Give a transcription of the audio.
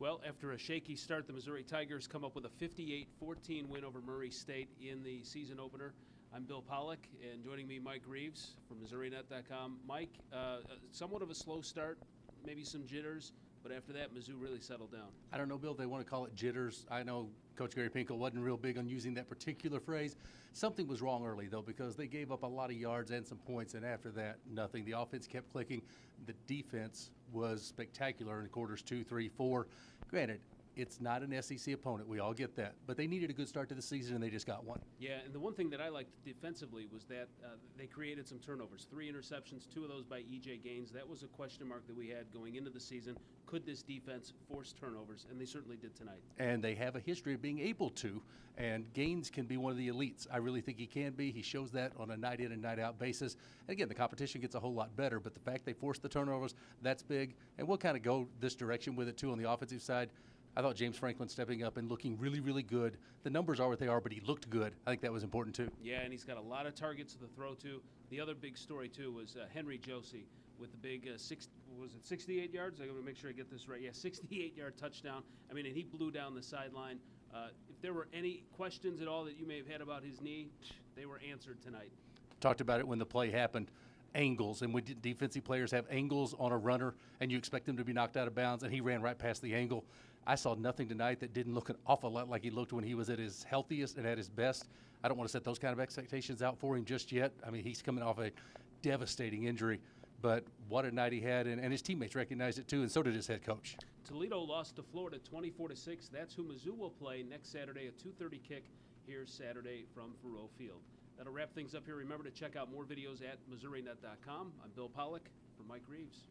Well, after a shaky start, the Missouri Tigers come up with a 58-14 win over Murray State in the season opener. I'm Bill Pollock, and joining me, Mike Reeves from MissouriNet.com. Mike, somewhat of a slow start, maybe some jitters, but after that, Mizzou really settled down. I don't know, Bill, they want to call it jitters. I know Coach Gary Pinkel wasn't real big on using that particular phrase. Something was wrong early, though, because they gave up a lot of yards and some points, and after that, nothing. The offense kept clicking. The defense was spectacular in quarters 2, 3, 4. Granted, it's not an SEC opponent. We all get that. But they needed a good start to the season, and they just got one. Yeah, and the one thing that I liked defensively was that they created some turnovers. 3 interceptions, 2 of those by E.J. Gaines. That was a question mark that we had going into the season. Could this defense force turnovers? And they certainly did tonight. And they have a history of being able to, and Gaines can be one of the elites. I really think he can be. He shows that on a night-in and night-out basis. And again, the competition gets a whole lot better, but the fact they forced the turnovers, that's big. And we'll kind of go this direction with it, too, on the offensive side. I thought James Franklin stepping up and looking really, really good. The numbers are what they are, but he looked good. I think that was important, too. Yeah, and he's got a lot of targets to throw to. The other big story, too, was Henry Josie with the big 68 yards? I'm going to make sure I get this right. Yeah, 68-yard touchdown. I mean, and he blew down the sideline. If there were any questions at all that you may have had about his knee, they were answered tonight. Talked about it when the play happened. Angles, and when defensive players have angles on a runner and you expect them to be knocked out of bounds, and he ran right past the angle. I saw nothing tonight that didn't look an awful lot like he looked when he was at his healthiest and at his best. I don't want to set those kind of expectations out for him just yet. I mean, he's coming off a devastating injury, but what a night he had, and his teammates recognized it too, and so did his head coach. Toledo lost to Florida 24-6. That's who Mizzou will play next Saturday, a 2:30 kick here Saturday from Faurot Field. That'll wrap things up here. Remember to check out more videos at MissouriNet.com. I'm Bill Pollock for Mike Reeves.